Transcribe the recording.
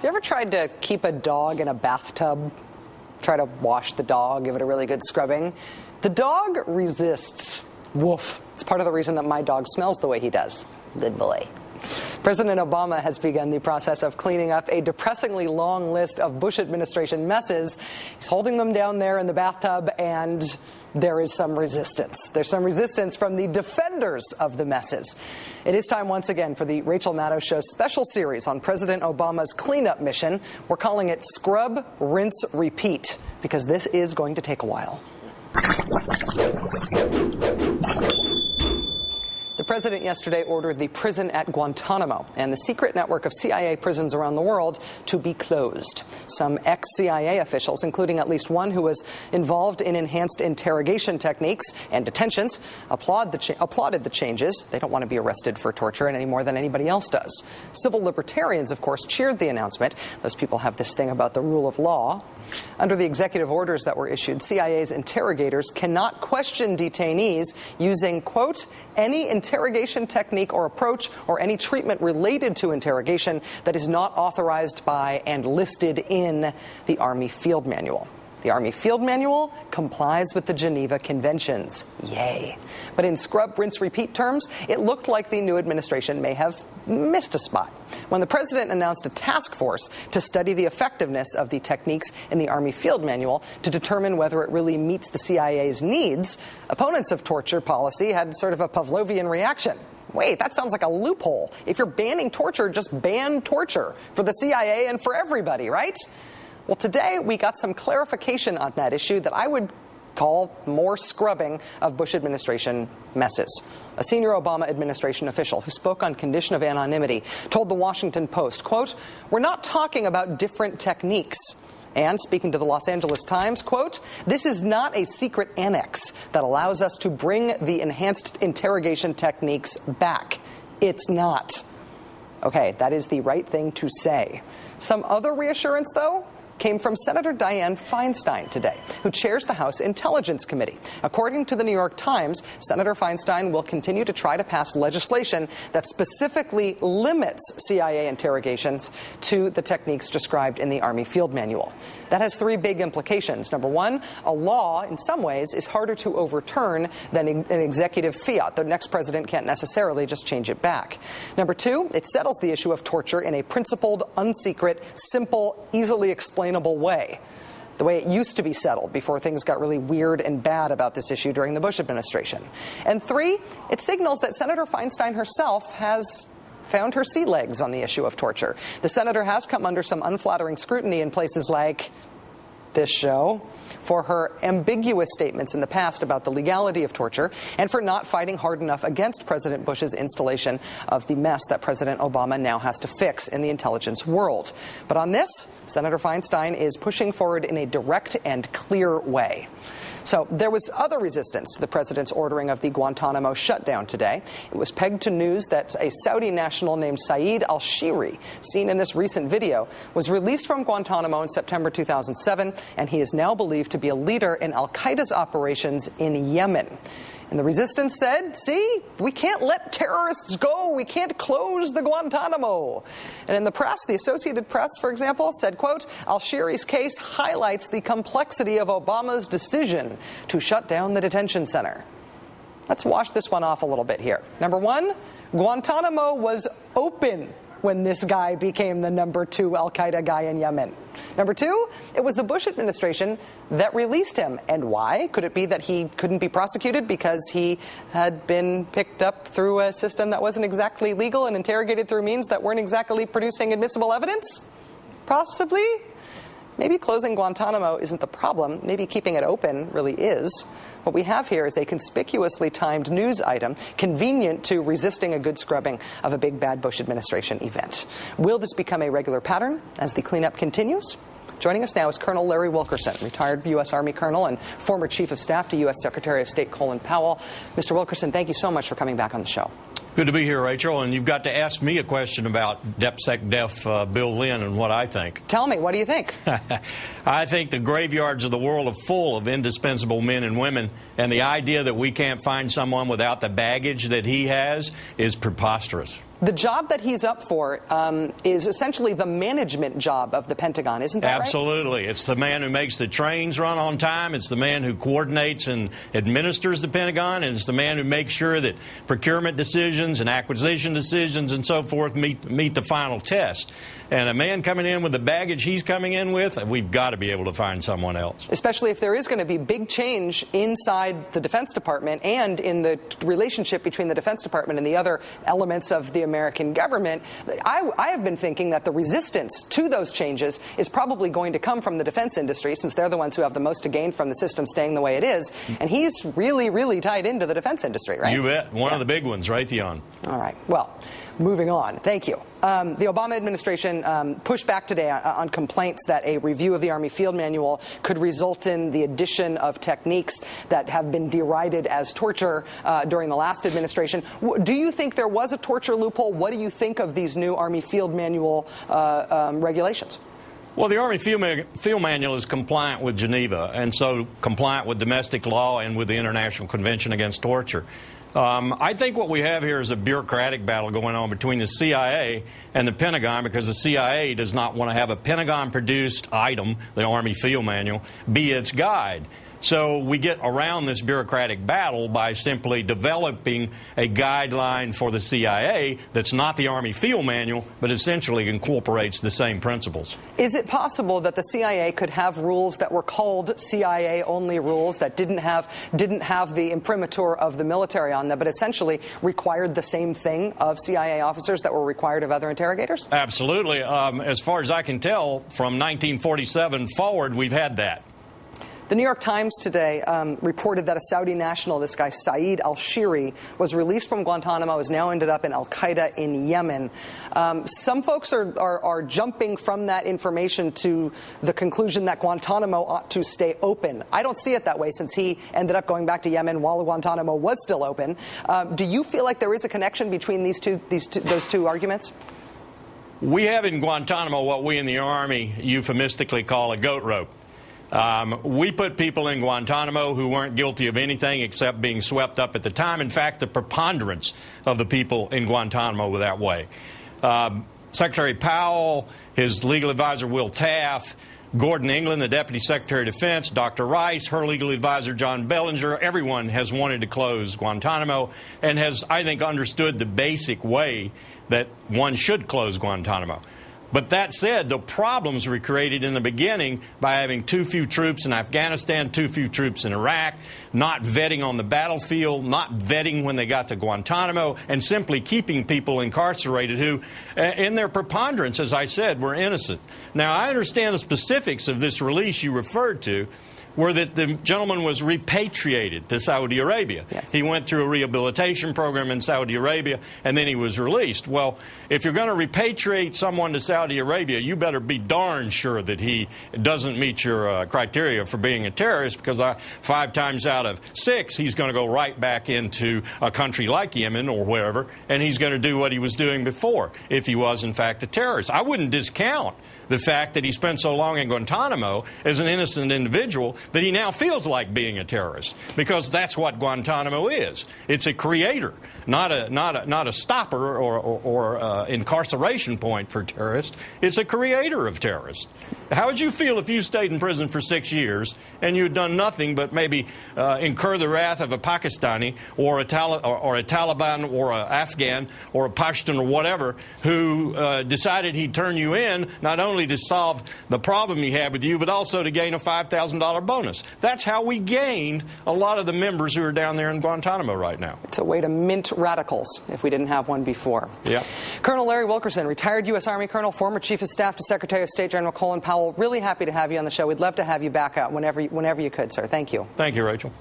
Have you ever tried to keep a dog in a bathtub? Try to wash the dog, give it a really good scrubbing? The dog resists. Woof. It's part of the reason that my dog smells the way he does. Good boy. President Obama has begun the process of cleaning up a depressingly long list of Bush administration messes. He's holding them down there in the bathtub, and there is some resistance. There's some resistance from the defenders of the messes. It is time once again for the Rachel Maddow Show's special series on President Obama's cleanup mission. We're calling it Scrub, Rinse, Repeat, because this is going to take a while. The president yesterday ordered the prison at Guantanamo and the secret network of CIA prisons around the world to be closed. Some ex-CIA officials, including at least one who was involved in enhanced interrogation techniques and detentions, applauded the changes. They don't want to be arrested for torture any more than anybody else does. Civil libertarians, of course, cheered the announcement. Those people have this thing about the rule of law. Under the executive orders that were issued, CIA's interrogators cannot question detainees using, quote, any interrogation technique or approach or any treatment related to interrogation that is not authorized by and listed in the Army Field Manual. The Army Field Manual complies with the Geneva Conventions. Yay. But in scrub, rinse, repeat terms, it looked like the new administration may have missed a spot. When the president announced a task force to study the effectiveness of the techniques in the Army Field Manual to determine whether it really meets the CIA's needs, opponents of torture policy had sort of a Pavlovian reaction. Wait, that sounds like a loophole. If you're banning torture, just ban torture for the CIA and for everybody, right? Well, today we got some clarification on that issue that I would call more scrubbing of Bush administration messes. A senior Obama administration official who spoke on condition of anonymity told the Washington Post, quote, "We're not talking about different techniques." And speaking to the Los Angeles Times, quote, "This is not a secret annex that allows us to bring the enhanced interrogation techniques back. It's not." Okay, that is the right thing to say. Some other reassurance, though, came from Senator Dianne Feinstein today, who chairs the House Intelligence Committee. According to the New York Times, Senator Feinstein will continue to try to pass legislation that specifically limits CIA interrogations to the techniques described in the Army Field Manual. That has three big implications. Number one, a law, in some ways, is harder to overturn than an executive fiat. The next president can't necessarily just change it back. Number two, it settles the issue of torture in a principled, unsecret, simple, easily explainable way, the way it used to be settled before things got really weird and bad about this issue during the Bush administration. And three, it signals that Senator Feinstein herself has found her sea legs on the issue of torture. The senator has come under some unflattering scrutiny in places like this show for her ambiguous statements in the past about the legality of torture and for not fighting hard enough against President Bush's installation of the mess that President Obama now has to fix in the intelligence world. But on this, Senator Feinstein is pushing forward in a direct and clear way. So there was other resistance to the president's ordering of the Guantanamo shutdown today. It was pegged to news that a Saudi national named Saeed al-Shiri, seen in this recent video, was released from Guantanamo in September 2007, and he is now believed to be a leader in al-Qaeda's operations in Yemen. And the resistance said, see, we can't let terrorists go. We can't close the Guantanamo. And in the press, the Associated Press, for example, said, quote, al-Shiri's case highlights the complexity of Obama's decision to shut down the detention center. Let's wash this one off a little bit here. Number one, Guantanamo was open when this guy became the number 2 al-Qaeda guy in Yemen. Number two, it was the Bush administration that released him. And why? Could it be that he couldn't be prosecuted because he had been picked up through a system that wasn't exactly legal and interrogated through means that weren't exactly producing admissible evidence? Possibly. Maybe closing Guantanamo isn't the problem. Maybe keeping it open really is. What we have here is a conspicuously timed news item convenient to resisting a good scrubbing of a big bad Bush administration event. Will this become a regular pattern as the cleanup continues? Joining us now is Colonel Larry Wilkerson, retired U.S. Army colonel and former Chief of Staff to U.S. Secretary of State Colin Powell. Mr. Wilkerson, thank you so much for coming back on the show. Good to be here, Rachel, and you've got to ask me a question about DepSecDef Bill Lynn and what I think. Tell me, what do you think? I think the graveyards of the world are full of indispensable men and women, and the idea that we can't find someone without the baggage that he has is preposterous. The job that he's up for is essentially the management job of the Pentagon, isn't that right? Absolutely. It's the man who makes the trains run on time. It's the man who coordinates and administers the Pentagon. And it's the man who makes sure that procurement decisions and acquisition decisions and so forth meet the final test. And a man coming in with the baggage he's coming in with, we've got to be able to find someone else. Especially if there is going to be big change inside the Defense Department and in the relationship between the Defense Department and the other elements of the American government. I have been thinking that the resistance to those changes is probably going to come from the defense industry, since they're the ones who have the most to gain from the system staying the way it is. And he's really, really tied into the defense industry, right? You bet. One of the big ones, Raytheon. All right. Well, moving on. Thank you. The Obama administration pushed back today on complaints that a review of the Army Field Manual could result in the addition of techniques that have been derided as torture during the last administration. Do you think there was a torture loophole? What do you think of these new Army Field Manual regulations? Well, the Army Field Manual is compliant with Geneva, and so compliant with domestic law and with the International Convention Against Torture. I think what we have here is a bureaucratic battle going on between the CIA and the Pentagon, because the CIA does not want to have a Pentagon-produced item, the Army Field Manual, be its guide. So we get around this bureaucratic battle by simply developing a guideline for the CIA that's not the Army Field Manual, but essentially incorporates the same principles. Is it possible that the CIA could have rules that were called CIA-only rules that didn't have the imprimatur of the military on them, but essentially required the same thing of CIA officers that were required of other interrogators? Absolutely. As far as I can tell, from 1947 forward, we've had that. The New York Times today reported that a Saudi national, this guy Saeed al-Shiri, was released from Guantanamo, has now ended up in al-Qaeda in Yemen. Some folks are jumping from that information to the conclusion that Guantanamo ought to stay open. I don't see it that way, since he ended up going back to Yemen while Guantanamo was still open. Do you feel like there is a connection between those two arguments? We have in Guantanamo what we in the Army euphemistically call a goat rope. We put people in Guantanamo who weren't guilty of anything except being swept up at the time. In fact, the preponderance of the people in Guantanamo were that way. Secretary Powell, his legal advisor Will Taft, Gordon England, the Deputy Secretary of Defense, Dr. Rice, her legal advisor John Bellinger, everyone has wanted to close Guantanamo and has, I think, understood the basic way that one should close Guantanamo. But that said, the problems were created in the beginning by having too few troops in Afghanistan, too few troops in Iraq, not vetting on the battlefield, not vetting when they got to Guantanamo, and simply keeping people incarcerated who, in their preponderance, as I said, were innocent. Now, I understand the specifics of this release you referred to, were that the gentleman was repatriated to Saudi Arabia. Yes. He went through a rehabilitation program in Saudi Arabia, and then he was released. Well, if you're going to repatriate someone to Saudi Arabia, you better be darn sure that he doesn't meet your criteria for being a terrorist, because 5 times out of 6, he's going to go right back into a country like Yemen or wherever, and he's going to do what he was doing before, if he was, in fact, a terrorist. I wouldn't discount the fact that he spent so long in Guantanamo as an innocent individual that he now feels like being a terrorist, because that's what Guantanamo is. It's a creator, not a stopper or incarceration point for terrorists. It's a creator of terrorists. How would you feel if you stayed in prison for 6 years and you had done nothing but maybe incur the wrath of a Pakistani or a Taliban or an Afghan or a Pashtun or whatever who decided he'd turn you in, not only to solve the problem he had with you, but also to gain a $5,000 bonus? That's how we gained a lot of the members who are down there in Guantanamo right now. It's a way to mint radicals if we didn't have one before. Yeah. Colonel Larry Wilkerson, retired U.S. Army Colonel, former Chief of Staff to Secretary of State General Colin Powell. Really happy to have you on the show. We'd love to have you back out whenever you could, sir. Thank you. Thank you, Rachel.